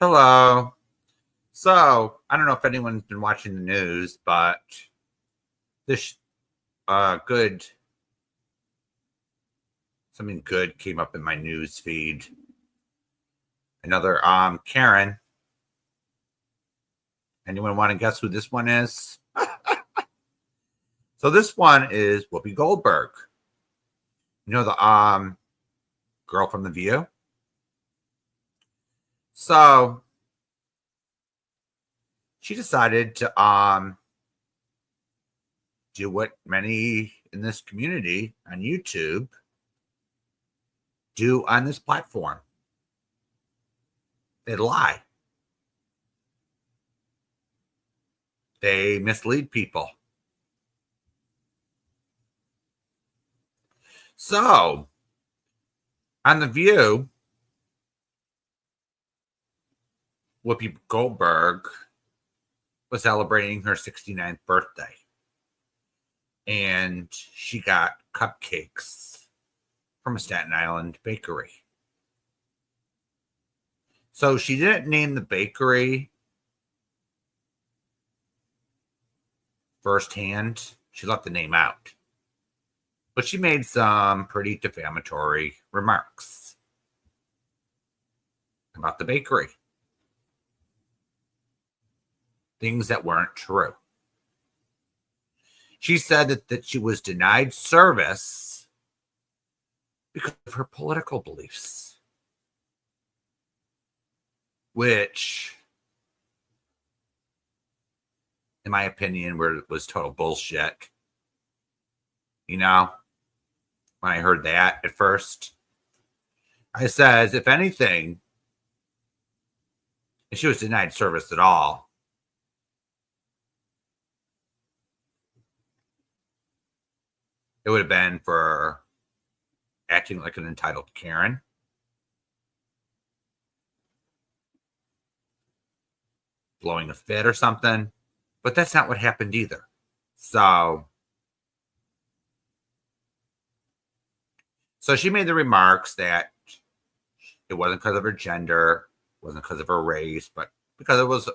Hello. So, I don't know if anyone's been watching the news, but this good something good came up in my news feed. Another Karen. Anyone want to guess who this one is? So this one is Whoopi Goldberg. You know the girl from The View? So, she decided to do what many in this community on YouTube do on this platform. They lie. They mislead people. So, on The View, Whoopi Goldberg was celebrating her 69th birthday. And she got cupcakes from a Staten Island bakery. So she didn't name the bakery firsthand. She left the name out. But she made some pretty defamatory remarks about the bakery. Things that weren't true. She said that she was denied service because of her political beliefs, which, in my opinion, was total bullshit. You know, when I heard that at first, I said, if anything, if she was denied service at all, it would have been for acting like an entitled Karen. Blowing a fit or something. But that's not what happened either. So she made the remarks that it wasn't because of her gender, wasn't because of her race, but because it was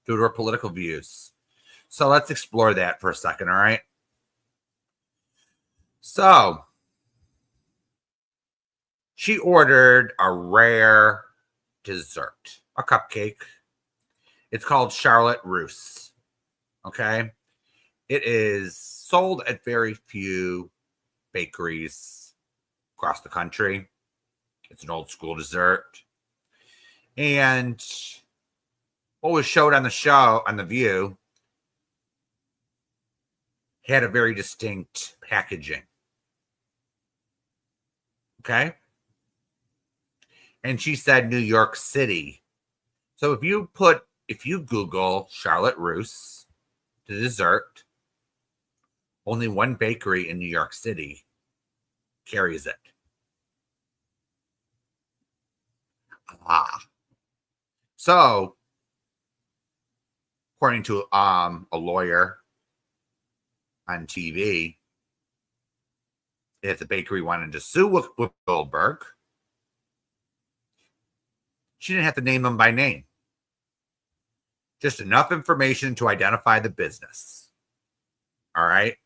due to her political views. So let's explore that for a second, all right? So she ordered a rare dessert, a cupcake. It's called Charlotte Russe. Okay. It is sold at very few bakeries across the country. It's an old school dessert. And what was showed on the show, on The View, had a very distinct packaging. Okay. And she said New York City. So if you Google Charlotte Russe, the dessert, only one bakery in New York City carries it. So, according to a lawyer on TV, if the bakery wanted to sue Whoopi Goldberg, she didn't have to name them by name. Just enough information to identify the business. All right.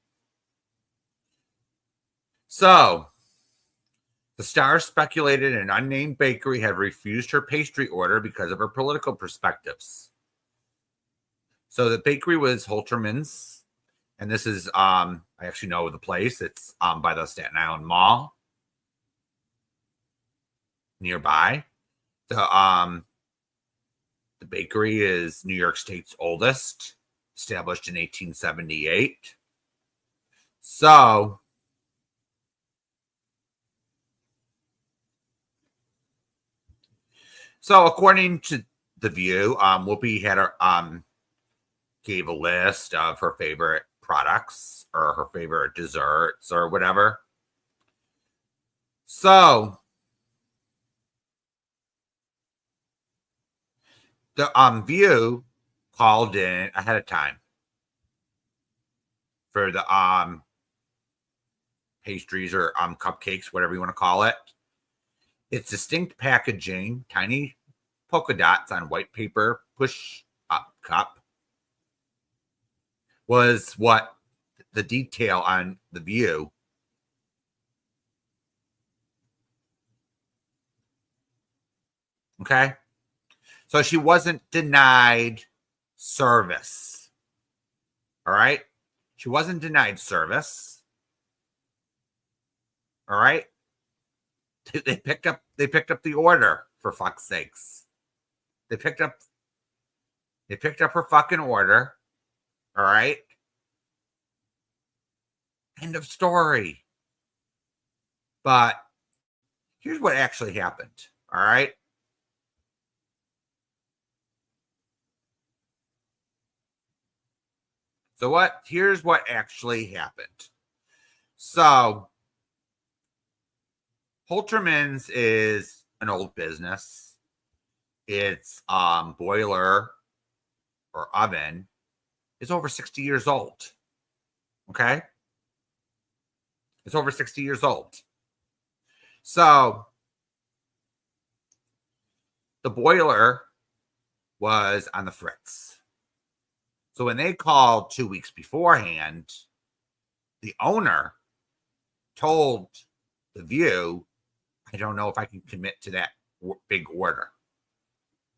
So, the star speculated an unnamed bakery had refused her pastry order because of her political perspectives. So the bakery was Holterman's, and this is I actually know the place. It's by the Staten Island Mall nearby. The bakery is New York State's oldest, established in 1878. So according to The View, Whoopi had her gave a list of her favorite products or her favorite desserts or whatever. So the View called in ahead of time for the pastries or cupcakes, whatever you want to call it. It's distinct packaging, tiny polka dots on white paper push-up cup was what the detail on The View. Okay. So she wasn't denied service. All right. She wasn't denied service. All right. They picked up the order, for fuck's sakes. They picked up her fucking order. All right. End of story. But here's what actually happened. All right. So here's what actually happened. So Holterman's is an old business. Its boiler or oven is over 60 years old. Okay. It's over 60 years old. So the boiler was on the fritz. So when they called 2 weeks beforehand, the owner told The View, I don't know if I can commit to that big order.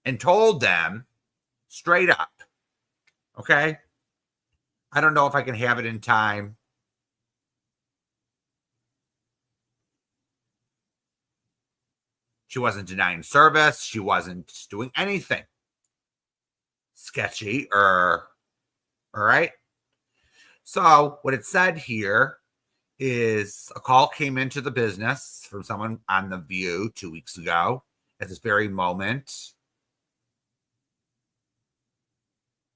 And told them straight up, okay, I don't know if I can have it in time. She wasn't denying service. She wasn't doing anything sketchy or, all right. So what it said here is a call came into the business from someone on The View 2 weeks ago. At this very moment,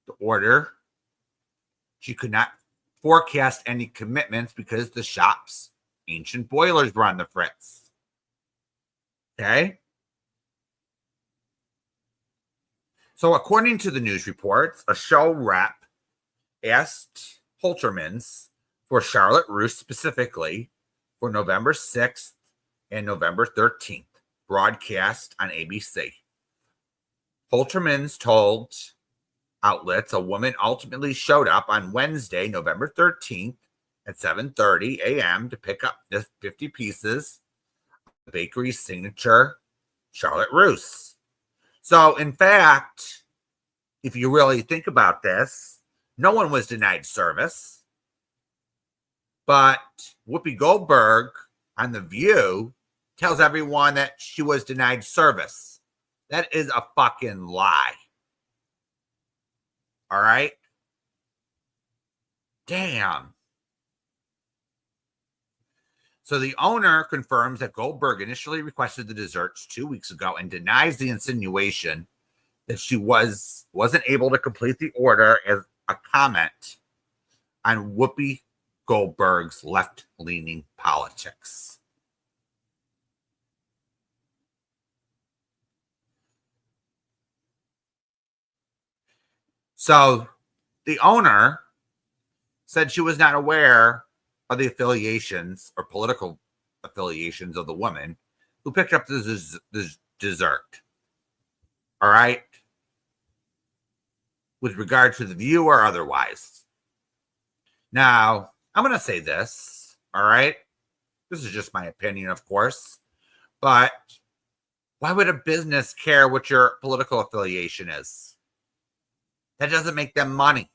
the order, she could not forecast any commitments because the shop's ancient boilers were on the fritz. Okay. So according to the news reports, a show rep asked Holterman's for Charlotte Russe specifically for November 6th and November 13th, broadcast on ABC. Holterman's told outlets a woman ultimately showed up on Wednesday, November 13th at 7:30 a.m. to pick up the 50 pieces of the bakery's signature Charlotte Russe. So, in fact, if you really think about this, no one was denied service. But Whoopi Goldberg on The View tells everyone that she was denied service. That is a fucking lie. All right? Damn. So the owner confirms that Goldberg initially requested the desserts 2 weeks ago and denies the insinuation that she wasn't able to complete the order as a comment on Whoopi Goldberg's left-leaning politics. So the owner said she was not aware of the affiliations or political affiliations of the woman who picked up the dessert. All right. With regard to The View or otherwise. Now, I'm going to say this. All right. This is just my opinion, of course. But why would a business care what your political affiliation is? That doesn't make them money.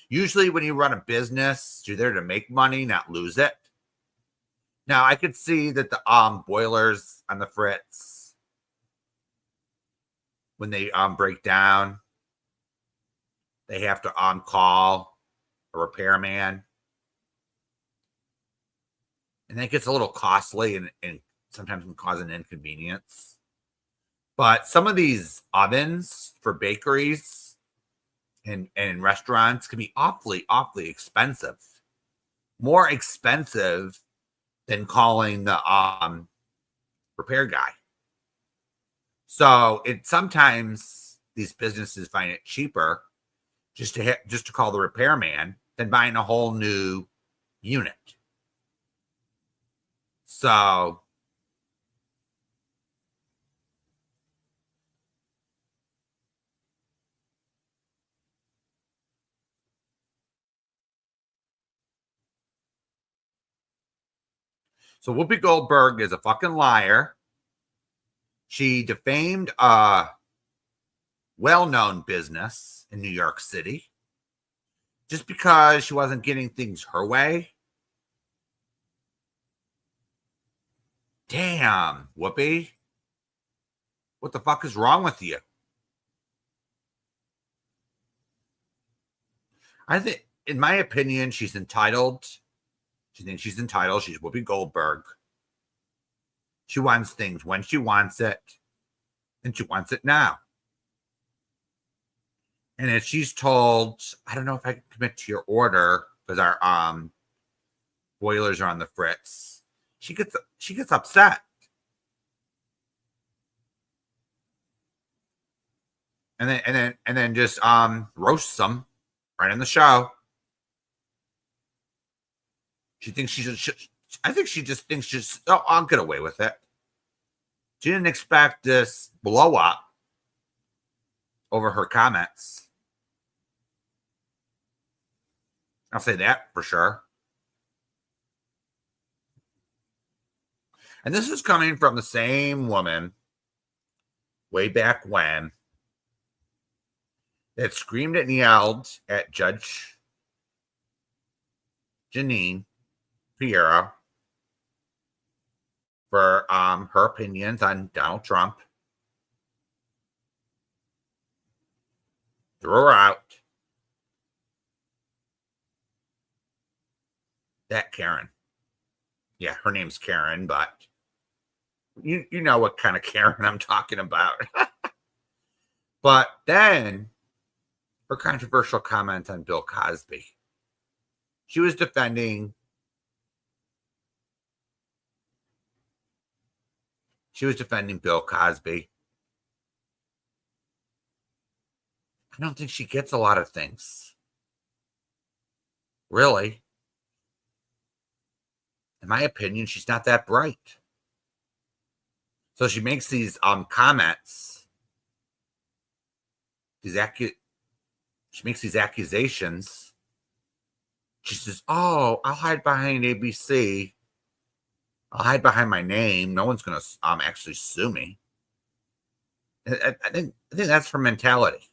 Usually when you run a business, you're there to make money, not lose it. Now, I could see that the boilers on the fritz, when they break down, they have to call a repairman. And that gets a little costly and sometimes can cause an inconvenience. But some of these ovens for bakeries and restaurants can be awfully, awfully expensive. More expensive than calling the repair guy. So sometimes these businesses find it cheaper just to call the repairman than buying a whole new unit. So So Whoopi Goldberg is a fucking liar. She defamed a well-known business in New York City just because she wasn't getting things her way. Damn, Whoopi. What the fuck is wrong with you? I think, in my opinion, she's entitled. She thinks she's entitled. She's Whoopi Goldberg. She wants things when she wants it, and she wants it now. And if she's told, I don't know if I can commit to your order because our boilers are on the fritz, she gets upset. And then just roasts them right in the show. She thinks I think she just thinks oh, I'll get away with it. She didn't expect this blow up over her comments. I'll say that for sure. And this is coming from the same woman way back when that screamed and yelled at Judge Janine Piero for her opinions on Donald Trump. Threw her out. That Karen. Yeah, her name's Karen, but you know what kind of Karen I'm talking about. But then her controversial comments on Bill Cosby. She was defending Bill Cosby. I don't think she gets a lot of things. Really. In my opinion, she's not that bright. So she makes these comments. She makes these accusations. She says, "Oh, I'll hide behind ABC. I'll hide behind my name. No one's going to actually sue me." I think that's her mentality.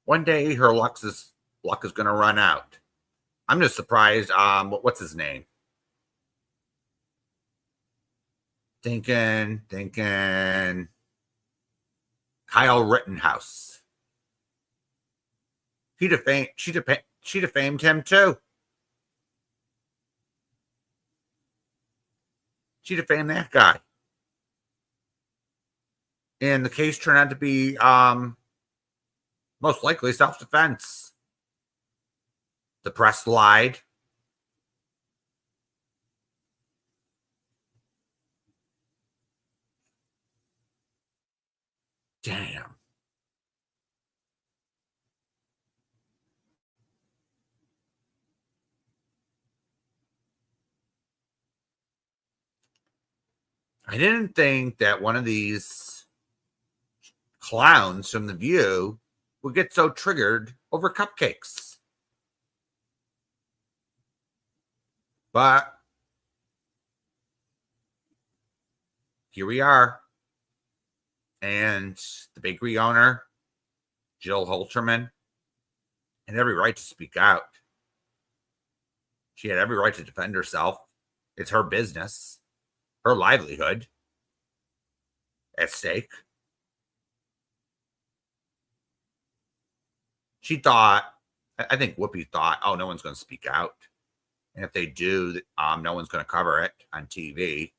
One day her luck is going to run out. I'm just surprised. What's his name? Thinking. Kyle Rittenhouse. She defamed him too. She defamed that guy. And the case turned out to be most likely self-defense. The press lied. Damn. I didn't think that one of these clowns from The View would get so triggered over cupcakes. But here we are. And the bakery owner, Jill Holterman, had every right to speak out. She had every right to defend herself. It's her business, her livelihood at stake. She thought, I think Whoopi thought, oh, no one's going to speak out. And if they do, no one's going to cover it on TV.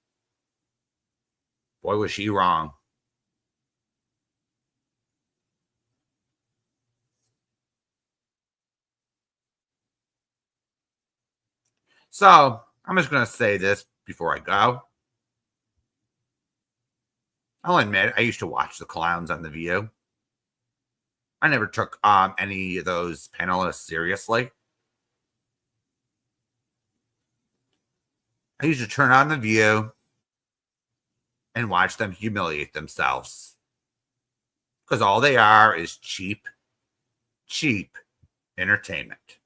Boy, was she wrong. So I'm just going to say this before I go. I'll admit, I used to watch the clowns on The View. I never took any of those panelists seriously. I used to turn on The View and watch them humiliate themselves. Because all they are is cheap cheap entertainment.